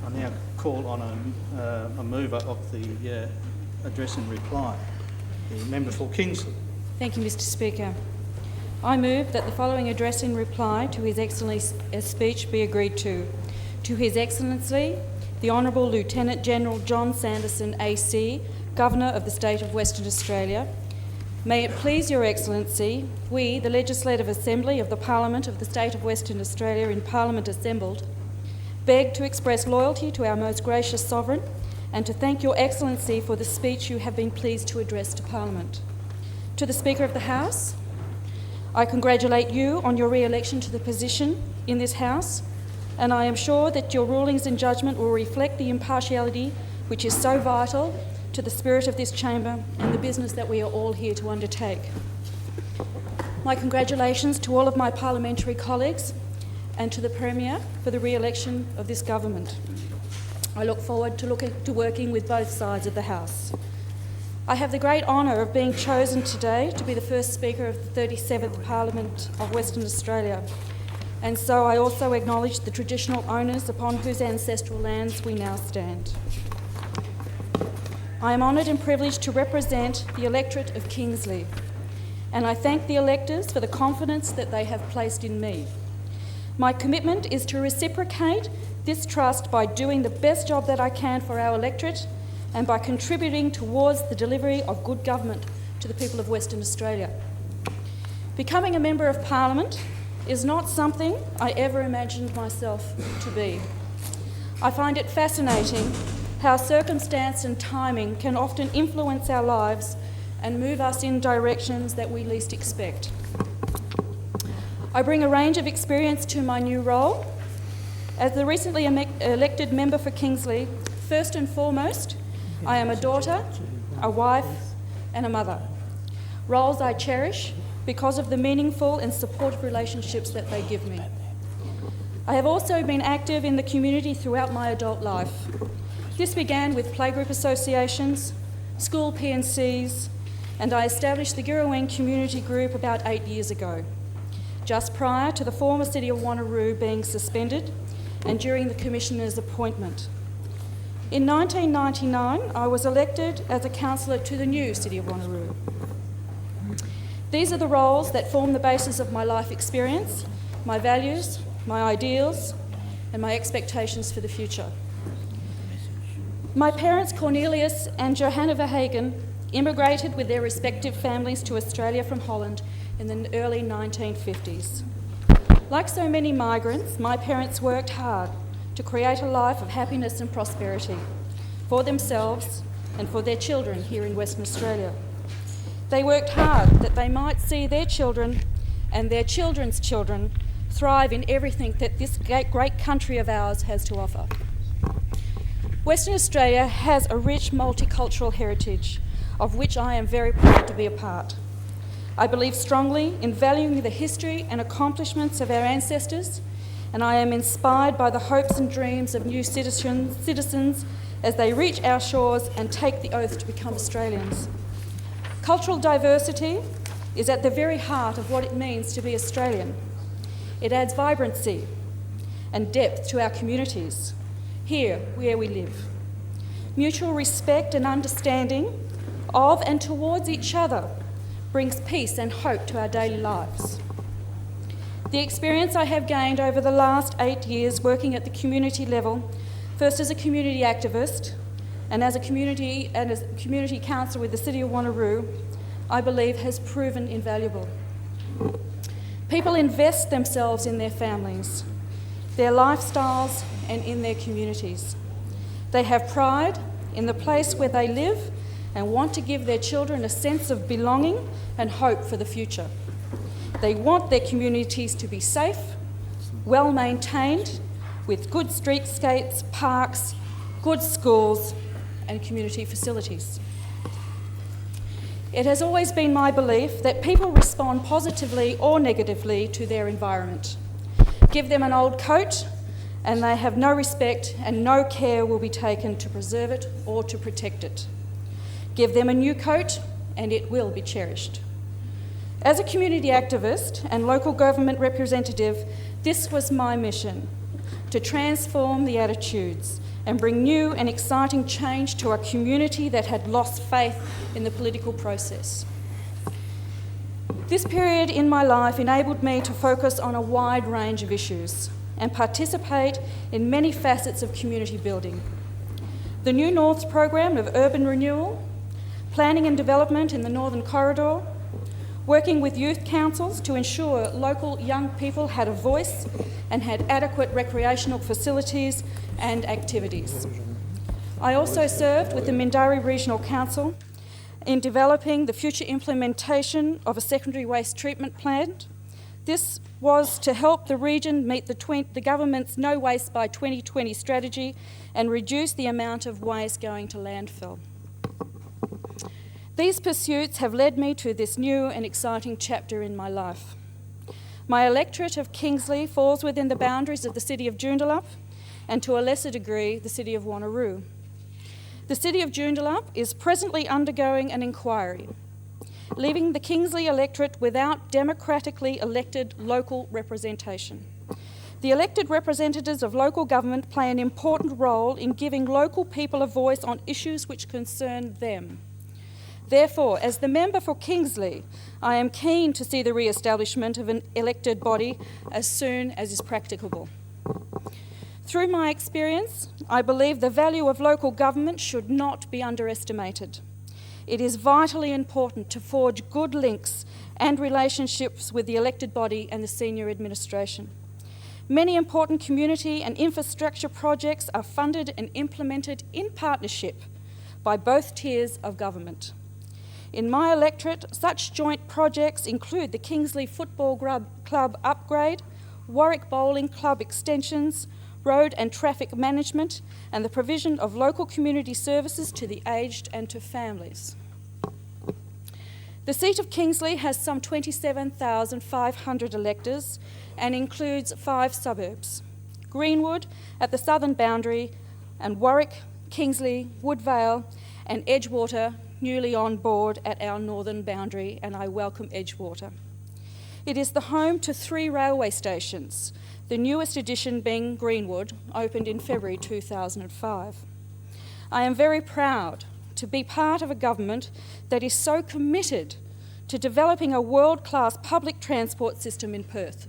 I now call on a mover of the address in reply, the member for Kingsley. Thank you, Mr Speaker. I move that the following address in reply to His Excellency's speech be agreed to. To His Excellency, the Honourable Lieutenant General John Sanderson AC, Governor of the State of Western Australia. May it please Your Excellency, we, the Legislative Assembly of the Parliament of the State of Western Australia in Parliament assembled, beg to express loyalty to our most gracious Sovereign and to thank Your Excellency for the speech you have been pleased to address to Parliament. To the Speaker of the House, I congratulate you on your re-election to the position in this House, and I am sure that your rulings and judgment will reflect the impartiality which is so vital to the spirit of this chamber and the business that we are all here to undertake. My congratulations to all of my parliamentary colleagues and to the Premier for the re-election of this government. I look forward to working with both sides of the House. I have the great honour of being chosen today to be the first Speaker of the 37th Parliament of Western Australia, and so I also acknowledge the traditional owners upon whose ancestral lands we now stand. I am honoured and privileged to represent the electorate of Kingsley, and I thank the electors for the confidence that they have placed in me. My commitment is to reciprocate this trust by doing the best job that I can for our electorate and by contributing towards the delivery of good government to the people of Western Australia. Becoming a Member of Parliament is not something I ever imagined myself to be. I find it fascinating how circumstance and timing can often influence our lives and move us in directions that we least expect. I bring a range of experience to my new role. As the recently elected member for Kingsley, first and foremost, I am a daughter, a wife, and a mother. Roles I cherish because of the meaningful and supportive relationships that they give me. I have also been active in the community throughout my adult life. This began with playgroup associations, school P&Cs, and I established the Girraween Community Group about 8 years ago, just prior to the former City of Wanneroo being suspended and during the Commissioner's appointment. In 1999, I was elected as a councillor to the new City of Wanneroo. These are the roles that form the basis of my life experience, my values, my ideals, and my expectations for the future. My parents, Cornelius and Johanna Verhagen, immigrated with their respective families to Australia from Holland in the early 1950s. Like so many migrants, my parents worked hard to create a life of happiness and prosperity for themselves and for their children here in Western Australia. They worked hard that they might see their children and their children's children thrive in everything that this great country of ours has to offer. Western Australia has a rich multicultural heritage, of which I am very proud to be a part. I believe strongly in valuing the history and accomplishments of our ancestors, and I am inspired by the hopes and dreams of new citizens as they reach our shores and take the oath to become Australians. Cultural diversity is at the very heart of what it means to be Australian. It adds vibrancy and depth to our communities, here where we live. Mutual respect and understanding of and towards each other brings peace and hope to our daily lives. The experience I have gained over the last 8 years working at the community level, first as a community activist and as a community councillor with the City of Wanneroo, I believe has proven invaluable. People invest themselves in their families, their lifestyles and in their communities. They have pride in the place where they live and want to give their children a sense of belonging and hope for the future. They want their communities to be safe, well maintained, with good streetscapes, parks, good schools and community facilities. It has always been my belief that people respond positively or negatively to their environment. Give them an old coat and they have no respect and no care will be taken to preserve it or to protect it. Give them a new coat and it will be cherished. As a community activist and local government representative, this was my mission, to transform the attitudes and bring new and exciting change to a community that had lost faith in the political process. This period in my life enabled me to focus on a wide range of issues and participate in many facets of community building. The New North's program of urban renewal, planning and development in the Northern Corridor, working with youth councils to ensure local young people had a voice and had adequate recreational facilities and activities. I also served with the Mindarie Regional Council in developing the future implementation of a secondary waste treatment plant. This was to help the region meet the government's No Waste by 2020 strategy and reduce the amount of waste going to landfill. These pursuits have led me to this new and exciting chapter in my life. My electorate of Kingsley falls within the boundaries of the City of Joondalup and, to a lesser degree, the City of Wanneroo. The City of Joondalup is presently undergoing an inquiry, leaving the Kingsley electorate without democratically elected local representation. The elected representatives of local government play an important role in giving local people a voice on issues which concern them. Therefore, as the member for Kingsley, I am keen to see the re-establishment of an elected body as soon as is practicable. Through my experience, I believe the value of local government should not be underestimated. It is vitally important to forge good links and relationships with the elected body and the senior administration. Many important community and infrastructure projects are funded and implemented in partnership by both tiers of government. In my electorate, such joint projects include the Kingsley Football Club upgrade, Warwick Bowling Club extensions, road and traffic management, and the provision of local community services to the aged and to families. The seat of Kingsley has some 27,500 electors and includes 5 suburbs: Greenwood at the southern boundary, and Warwick, Kingsley, Woodvale and Edgewater, newly on board at our northern boundary, and I welcome Edgewater. It is the home to 3 railway stations, the newest addition being Greenwood, opened in February 2005. I am very proud to be part of a government that is so committed to developing a world-class public transport system in Perth.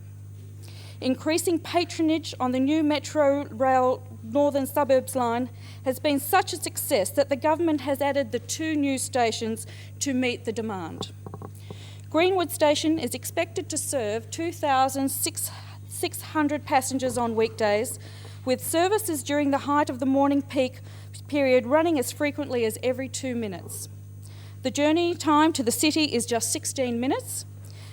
Increasing patronage on the new Metro Rail Northern Suburbs line has been such a success that the government has added the 2 new stations to meet the demand. Greenwood Station is expected to serve 2,600 passengers on weekdays, with services during the height of the morning peak period running as frequently as every 2 minutes. The journey time to the city is just 16 minutes,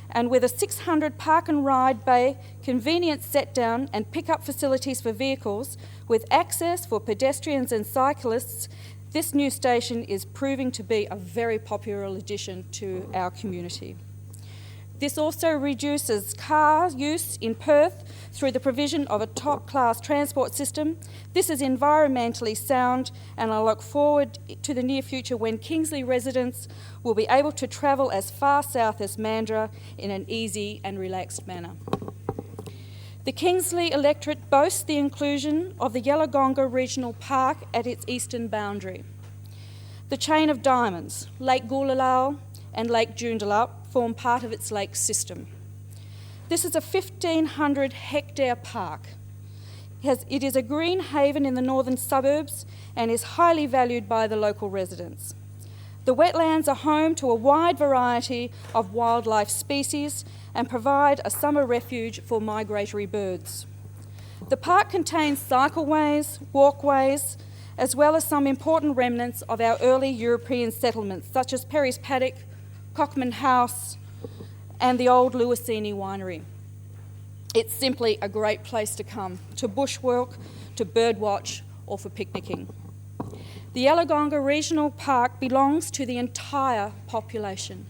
and with a 600 park and ride bay, convenient set-down and pick-up facilities for vehicles, with access for pedestrians and cyclists, this new station is proving to be a very popular addition to our community. This also reduces car use in Perth through the provision of a top-class transport system. This is environmentally sound, and I look forward to the near future when Kingsley residents will be able to travel as far south as Mandurah in an easy and relaxed manner. The Kingsley electorate boasts the inclusion of the Yellowgonga Regional Park at its eastern boundary. The chain of diamonds, Lake Goolalal and Lake Joondalup, form part of its lake system. This is a 1,500 hectare park. It is a green haven in the northern suburbs and is highly valued by the local residents. The wetlands are home to a wide variety of wildlife species and provide a summer refuge for migratory birds. The park contains cycleways, walkways, as well as some important remnants of our early European settlements, such as Perry's Paddock, Cockman House, and the old Lewisini winery. It's simply a great place to come, to bushwalk, to birdwatch, or for picnicking. The Yellowgonga Regional Park belongs to the entire population.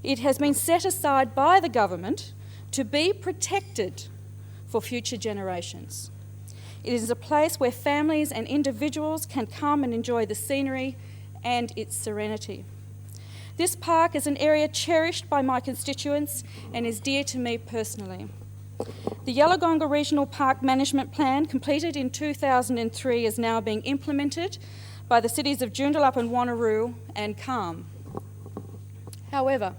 It has been set aside by the government to be protected for future generations. It is a place where families and individuals can come and enjoy the scenery and its serenity. This park is an area cherished by my constituents and is dear to me personally. The Yellowgonga Regional Park Management Plan, completed in 2003, is now being implemented by the cities of Joondalup and Wanneroo and Calm. However,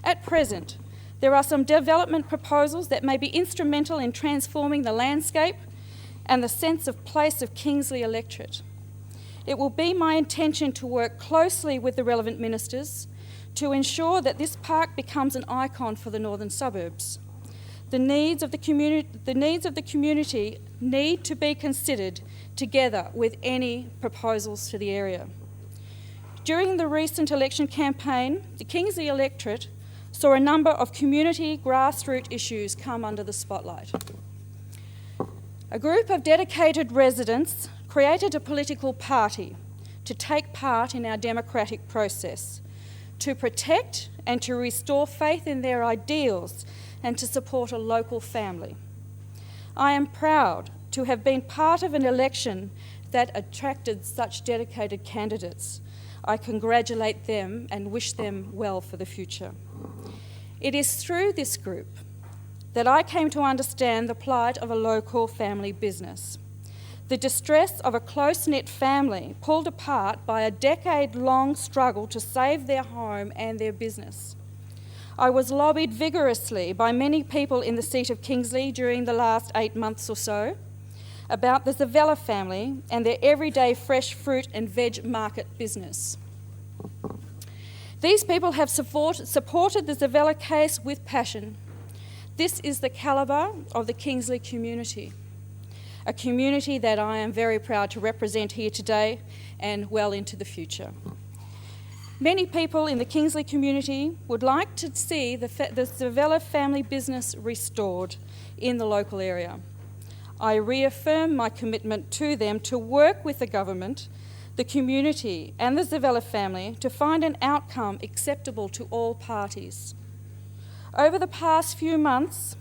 at present, there are some development proposals that may be instrumental in transforming the landscape and the sense of place of Kingsley electorate. It will be my intention to work closely with the relevant ministers to ensure that this park becomes an icon for the northern suburbs. The needs of the community need to be considered together with any proposals for the area. During the recent election campaign, the Kingsley electorate saw a number of community grassroots issues come under the spotlight. A group of dedicated residents created a political party to take part in our democratic process, to protect and to restore faith in their ideals and to support a local family. I am proud to have been part of an election that attracted such dedicated candidates. I congratulate them and wish them well for the future. It is through this group that I came to understand the plight of a local family business, the distress of a close-knit family pulled apart by a decade-long struggle to save their home and their business. I was lobbied vigorously by many people in the seat of Kingsley during the last 8 months or so about the Zavella family and their everyday fresh fruit and veg market business. These people have supported the Zavella case with passion. This is the calibre of the Kingsley community, a community that I am very proud to represent here today and well into the future. Many people in the Kingsley community would like to see the Zavella family business restored in the local area. I reaffirm my commitment to them to work with the government, the community and the Zavella family to find an outcome acceptable to all parties. Over the past few months,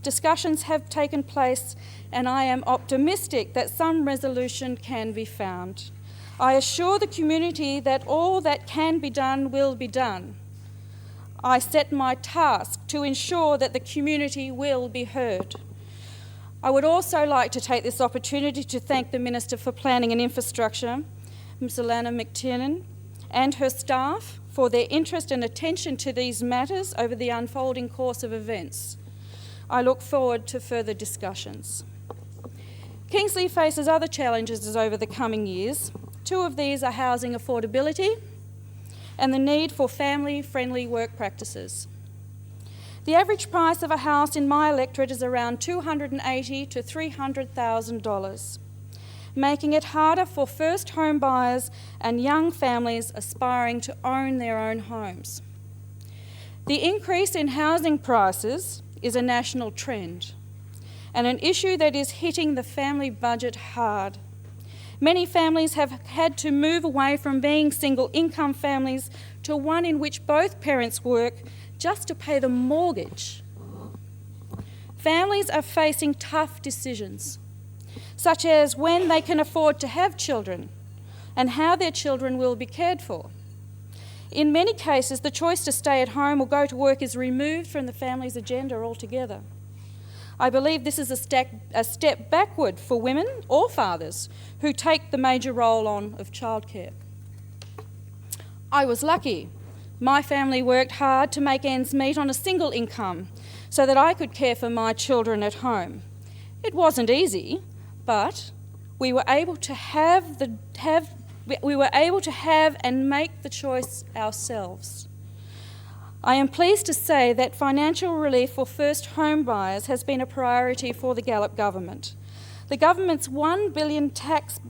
discussions have taken place and I am optimistic that some resolution can be found. I assure the community that all that can be done will be done. I set my task to ensure that the community will be heard. I would also like to take this opportunity to thank the Minister for Planning and Infrastructure, Ms. Alana McTiernan, and her staff for their interest and attention to these matters over the unfolding course of events. I look forward to further discussions. Kingsley faces other challenges over the coming years. Two of these are housing affordability and the need for family-friendly work practices. The average price of a house in my electorate is around $280,000 to $300,000, making it harder for first home buyers and young families aspiring to own their own homes. The increase in housing prices is a national trend and an issue that is hitting the family budget hard. Many families have had to move away from being single income families to one in which both parents work just to pay the mortgage. Families are facing tough decisions, such as when they can afford to have children and how their children will be cared for. In many cases, the choice to stay at home or go to work is removed from the family's agenda altogether. I believe this is a step backward for women or fathers who take the major role on of childcare. I was lucky. My family worked hard to make ends meet on a single income so that I could care for my children at home. It wasn't easy, but we were able to have and make the choice ourselves. I am pleased to say that financial relief for first home buyers has been a priority for the Gallop government. The government's $1 billion tax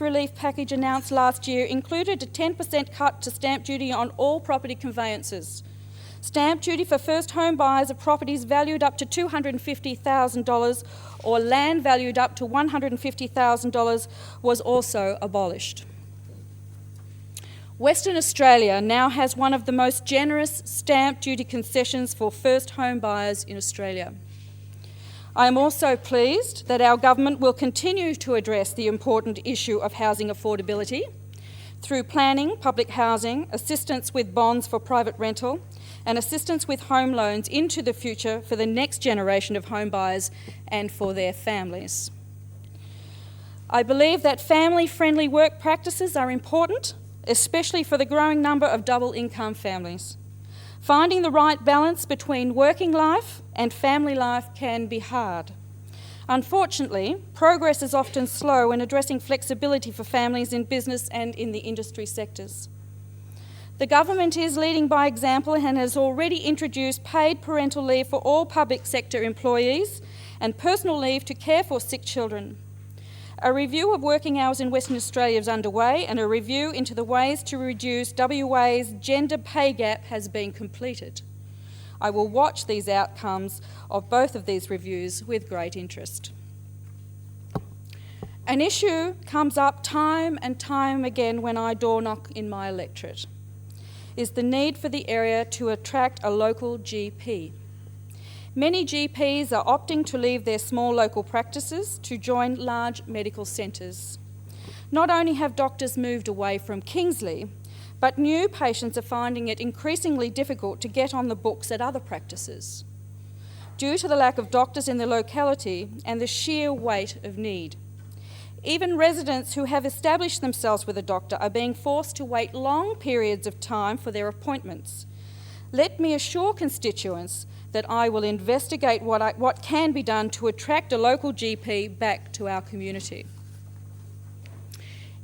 relief package announced last year included a 10% cut to stamp duty on all property conveyances. Stamp duty for first home buyers of properties valued up to $250,000 or land valued up to $150,000 was also abolished. Western Australia now has one of the most generous stamp duty concessions for first home buyers in Australia. I am also pleased that our government will continue to address the important issue of housing affordability through planning, public housing, assistance with bonds for private rental, and assistance with home loans into the future for the next generation of home buyers and for their families. I believe that family-friendly work practices are important, especially for the growing number of double-income families. Finding the right balance between working life and family life can be hard. Unfortunately, progress is often slow in addressing flexibility for families in business and in the industry sectors. The government is leading by example and has already introduced paid parental leave for all public sector employees and personal leave to care for sick children. A review of working hours in Western Australia is underway, and a review into the ways to reduce WA's gender pay gap has been completed. I will watch these outcomes of both of these reviews with great interest. An issue comes up time and time again when I door knock in my electorate, is the need for the area to attract a local GP. Many GPs are opting to leave their small local practices to join large medical centres. Not only have doctors moved away from Kingsley, but new patients are finding it increasingly difficult to get on the books at other practices due to the lack of doctors in the locality and the sheer weight of need. Even residents who have established themselves with a doctor are being forced to wait long periods of time for their appointments. Let me assure constituents that I will investigate what can be done to attract a local GP back to our community.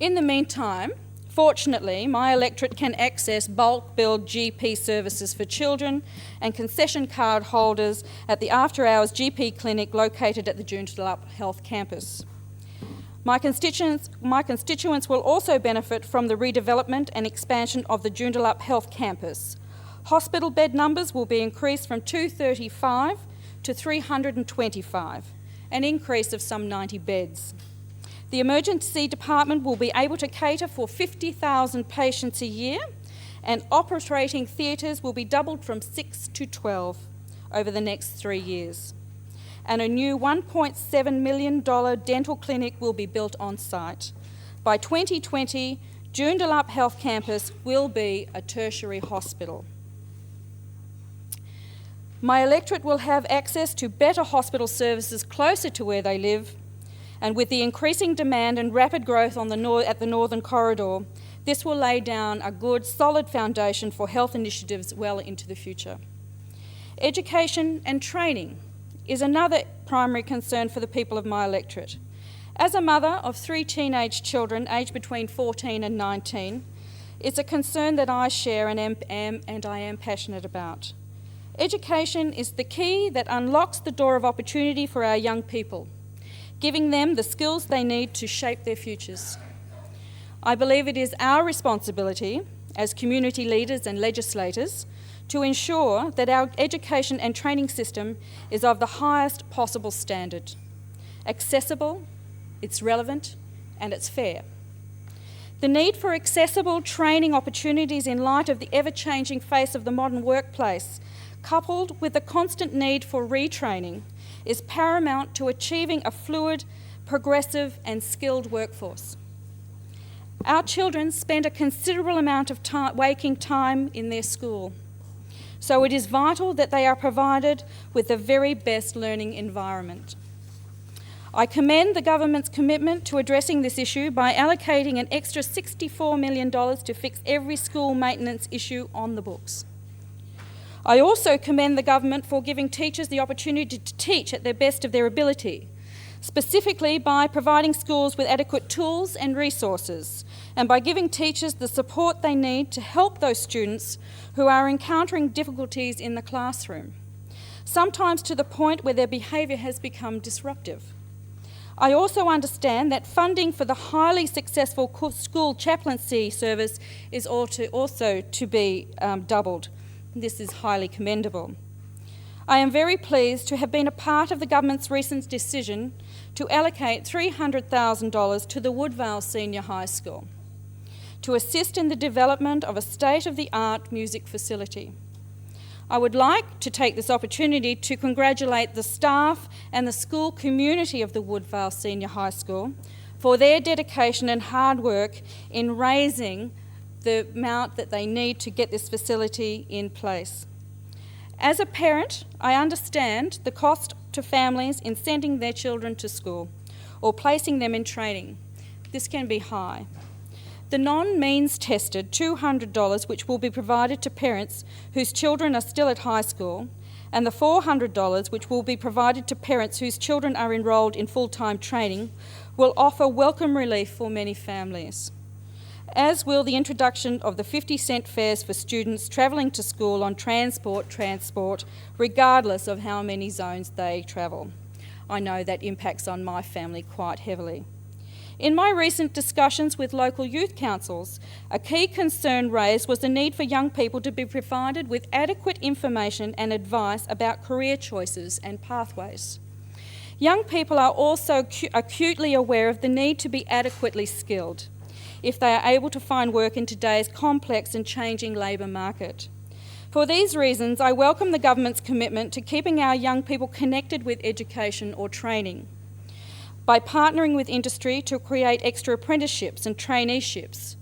In the meantime, fortunately, my electorate can access bulk billed GP services for children and concession card holders at the after-hours GP clinic located at the Joondalup Health Campus. My constituents will also benefit from the redevelopment and expansion of the Joondalup Health Campus. Hospital bed numbers will be increased from 235 to 325, an increase of some 90 beds. The emergency department will be able to cater for 50,000 patients a year, and operating theatres will be doubled from 6 to 12 over the next 3 years. And a new $1.7 million dental clinic will be built on site. By 2020, Joondalup Health Campus will be a tertiary hospital. My electorate will have access to better hospital services closer to where they live, and with the increasing demand and rapid growth on at the Northern Corridor, this will lay down a good, solid foundation for health initiatives well into the future. Education and training is another primary concern for the people of my electorate. As a mother of 3 teenage children aged between 14 and 19, it's a concern that I share and I am passionate about. Education is the key that unlocks the door of opportunity for our young people, giving them the skills they need to shape their futures. I believe it is our responsibility as community leaders and legislators to ensure that our education and training system is of the highest possible standard, accessible, it's relevant, and it's fair. The need for accessible training opportunities in light of the ever-changing face of the modern workplace, coupled with the constant need for retraining, is paramount to achieving a fluid, progressive and skilled workforce. Our children spend a considerable amount of waking time in their school, so it is vital that they are provided with the very best learning environment. I commend the government's commitment to addressing this issue by allocating an extra $64 million to fix every school maintenance issue on the books. I also commend the government for giving teachers the opportunity to teach at the best of their ability, specifically by providing schools with adequate tools and resources, and by giving teachers the support they need to help those students who are encountering difficulties in the classroom, sometimes to the point where their behaviour has become disruptive. I also understand that funding for the highly successful school chaplaincy service is also to be doubled. This is highly commendable. I am very pleased to have been a part of the government's recent decision to allocate $300,000 to the Woodvale Senior High School to assist in the development of a state-of-the-art music facility. I would like to take this opportunity to congratulate the staff and the school community of the Woodvale Senior High School for their dedication and hard work in raising the amount that they need to get this facility in place. As a parent, I understand the cost to families in sending their children to school or placing them in training. This can be high. The non-means tested $200 which will be provided to parents whose children are still at high school, and the $400 which will be provided to parents whose children are enrolled in full-time training will offer welcome relief for many families, as will the introduction of the 50-cent fares for students travelling to school on transport, regardless of how many zones they travel. I know that impacts on my family quite heavily. In my recent discussions with local youth councils, a key concern raised was the need for young people to be provided with adequate information and advice about career choices and pathways. Young people are also acutely aware of the need to be adequately skilled if they are able to find work in today's complex and changing labour market. For these reasons, I welcome the government's commitment to keeping our young people connected with education or training, by partnering with industry to create extra apprenticeships and traineeships,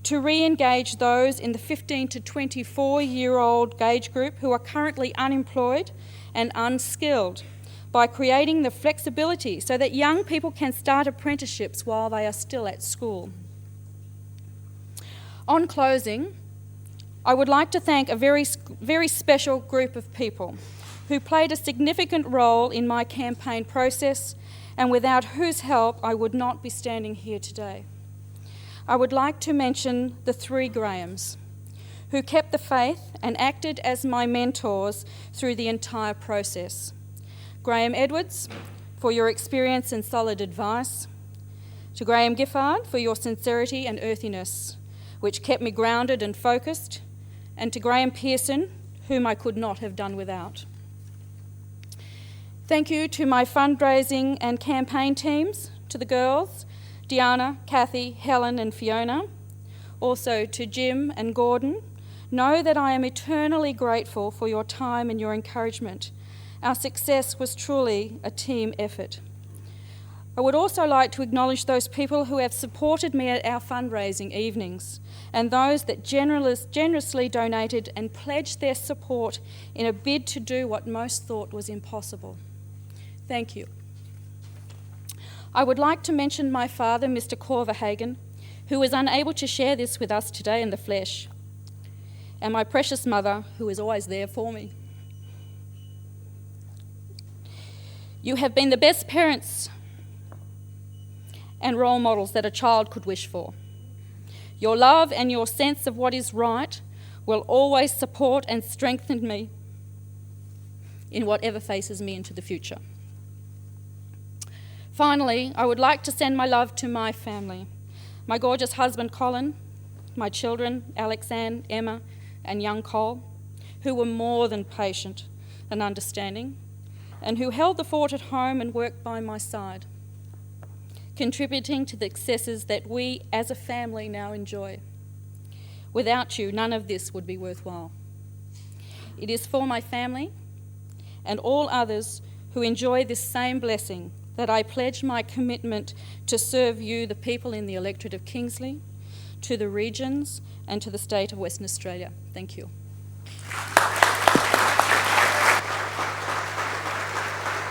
to re-engage those in the 15 to 24-year-old age group who are currently unemployed and unskilled, by creating the flexibility so that young people can start apprenticeships while they are still at school. On closing, I would like to thank a very special group of people who played a significant role in my campaign process and without whose help I would not be standing here today. I would like to mention the three Grahams, who kept the faith and acted as my mentors through the entire process. Graham Edwards, for your experience and solid advice. To Graham Giffard, for your sincerity and earthiness, which kept me grounded and focused. And to Graham Pearson, whom I could not have done without. Thank you to my fundraising and campaign teams, to the girls, Diana, Kathy, Helen and Fiona. Also to Jim and Gordon. Know that I am eternally grateful for your time and your encouragement. Our success was truly a team effort. I would also like to acknowledge those people who have supported me at our fundraising evenings and those that generously donated and pledged their support in a bid to do what most thought was impossible. Thank you. I would like to mention my father, Mr. Corverhagen, who is unable to share this with us today in the flesh, and my precious mother, who is always there for me. You have been the best parents and role models that a child could wish for. Your love and your sense of what is right will always support and strengthen me in whatever faces me into the future. Finally, I would like to send my love to my family, my gorgeous husband Colin, my children Alexanne, Emma and young Cole, who were more than patient and understanding and who held the fort at home and worked by my side, contributing to the successes that we as a family now enjoy. Without you, none of this would be worthwhile. It is for my family and all others who enjoy this same blessing that I pledge my commitment to serve you, the people in the electorate of Kingsley, to the regions and to the state of Western Australia. Thank you.